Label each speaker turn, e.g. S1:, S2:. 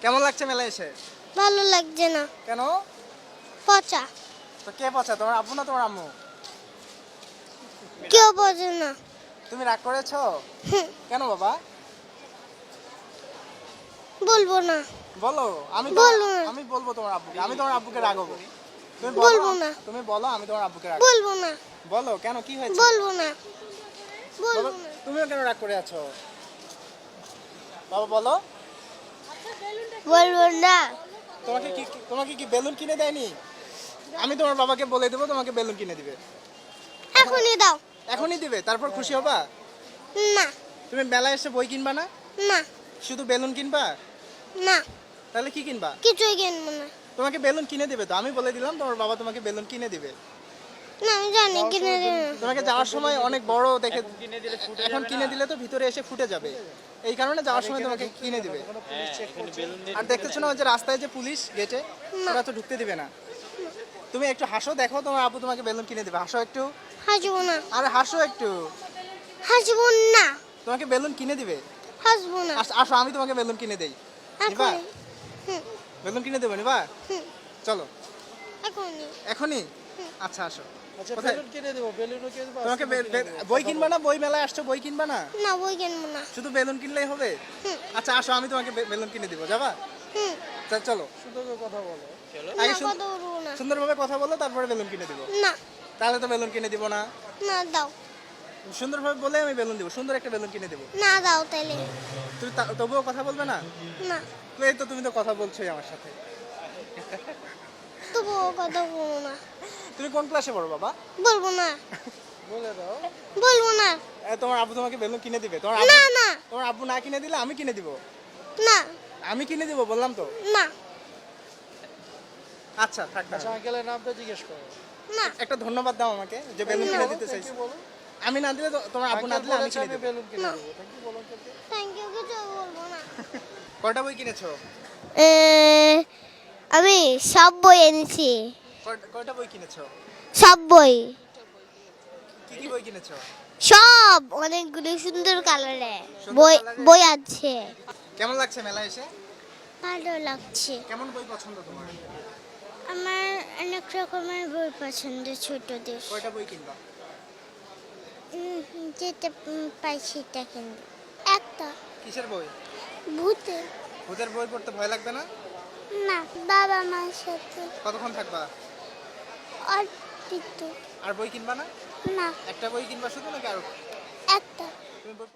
S1: কেমন লাগছে মেলায় এসে?
S2: ভালো লাগছে না।
S1: কেন?
S2: পচা।
S1: তো কে পচা, তোমার আব্বু না তোমার আম্মু?
S2: কেউ বোঝে না।
S1: তুমি রাগ করেছো?
S2: হুম,
S1: কেন বাবা?
S2: বলবো না।
S1: বলো।
S2: বলবো না।
S1: আমি বলবো তোমার আব্বুকে, আমি তোমার আব্বুকে রাগাবো। তুমি
S2: বলবো না।
S1: তুমি বলো, আমি তোমার আব্বুকে রাগাবো।
S2: বলবো না।
S1: বলো কেন, কি হয়েছে?
S2: বলবো না।
S1: বাবা,
S2: বলবো না।
S1: তুমিও কেন রাগ করে আছো? বাবা বলো।
S2: বলবো না।
S1: তোমাকে কি বেলুন কিনে দেয়নি? আমি তোমার বাবাকে বলে দেবো, তোমাকে বেলুন কিনে দিবে।
S2: এখনই দাও।
S1: এখনই দিবে, তারপর খুশি হবা?
S2: না।
S1: তুমি মেলায় এসে বই কিনবা না?
S2: না।
S1: শুধু বেলুন কিনবা?
S2: না।
S1: তাহলে কি কিনবা?
S2: কিছুই কিনবো না।
S1: তোমাকে বেলুন কিনে দিবে তো, আমি বলে দিলাম তোমার বাবা তোমাকে বেলুন কিনে দিবে।
S2: না, আমি জানি কিনে দেবে না।
S1: তোমাকে যাওয়ার সময় অনেক বড় দেখে এখন কিনে দিলে তো ভিতরে এসে ফুটে যাবে, এই কারণে যাওয়ার সময় তোমাকে কিনে দিবে। আর দেখতেছো না ওই যে রাস্তায় যে পুলিশ গেটে, ওরা তো ঢুকতে দিবে না। তুমি একটু হাসো, দেখো তোমার আব্বু তোমাকে বেলুন কিনে দিবে, হাসো একটু।
S2: হাসবো না।
S1: আরে হাসো একটু।
S2: হাসবো না।
S1: তোমাকে বেলুন কিনে দিবে।
S2: হাসবো না।
S1: আসো, আমি তোমাকে বেলুন কিনে দেই। নিবা?
S2: এখনই। হুম,
S1: বেলুন কিনে দেবো, নিবা?
S2: হুম,
S1: চলো।
S2: এখনই।
S1: এখনই? আচ্ছা আসো।
S3: আচ্ছা
S1: কোথায়?
S3: বেলুন কিনে দেবো, বেলুনও কিনে দেবো।
S1: তোমাকে বই কিনবা না? বই মেলায় আসছো, বই কিনবা না?
S2: না, বই কিনবো না।
S1: শুধু বেলুন কিনলেই হবে?
S2: হুম,
S1: আচ্ছা আসো, আমি তোমাকে বেলুন কিনে দিব, যাবা?
S2: হুম।
S1: চলো।
S3: সুন্দর করে কথা বলো।
S1: আগে
S2: না, কথা বলবো না।
S1: সুন্দরভাবে কথা বলো, তারপরে বেলুন কিনে দিব।
S2: না।
S1: তাহলে তো বেলুন কিনে দিব না।
S2: না, দাও।
S1: সুন্দরভাবে বলে আমি বেলুন দিব, সুন্দর একটা বেলুন কিনে দিব।
S2: না, দাও তাইলে।
S1: তুমি তবুও কথা বলবে না?
S2: না,
S1: তো এই তো, তুমি তো কথা বলছোই আমার সাথে।
S2: তবুও কথা বলবো না।
S1: তুমি কোন ক্লাসে পড়ো বাবা?
S2: বলবো না।
S3: বলে দাও।
S2: বলবো না।
S1: তোমার আব্বু তোমাকে বেলুন কিনে দিবে।
S2: না, না,
S1: তোমার আব্বু না কিনে দিলে আমি কিনে দিব।
S2: না,
S1: আমি কিনে দিব বললাম তো।
S2: না,
S1: আচ্ছা থাক না।
S3: আচ্ছা আঙ্কেলের নামটা জিজ্ঞেস করো।
S2: না।
S1: একটা ধন্যবাদ দাও আমাকে যে বেলুন কিনে দিতে চাইছি।
S3: Thank you বলো।
S1: আমি না দিলে তোমার আব্বু না
S3: আঙ্কেল
S1: দিলে আমি
S3: বলেছে
S1: কিনে
S3: আমি
S1: দেব।
S3: বেলুন কিনে
S2: না।
S3: দেবো। থ্যাংক ইউ বলো আঙ্কেলকে।
S2: থ্যাংক ইউ, কিছু বলবো না।
S1: কয়টা বই কিনেছো?
S2: আমি সব বই এনেছি।
S1: কয়টা বই কিনেছো?
S2: সব বই।
S1: কি কি বই কিনেছো?
S2: সব অনেকগুলো সুন্দর কালারে
S1: সুন্দর
S2: বই
S1: কালারে?
S2: বই আছে।
S1: কেমন লাগছে মেলায় এসে?
S2: ভালো লাগছে।
S1: কেমন বই পছন্দ তোমার?
S2: আমার অনেক রকমের বই পছন্দ, ছোটদের।
S1: কয়টা বই কিনবা?
S2: যেটা পাই সেটা কিনবো। একটা।
S1: কিসের বই?
S2: ভূতের।
S1: ভূতের বই পড়তে ভয় লাগবে না?
S2: না, বাবা মার সাথে।
S1: কতক্ষণ থাকবা?
S2: আর কিছু
S1: আর বই কিনবা না?
S2: না,
S1: একটা বই কিনবা শুধু নাকি আরো?
S2: একটা।
S1: তুমি বই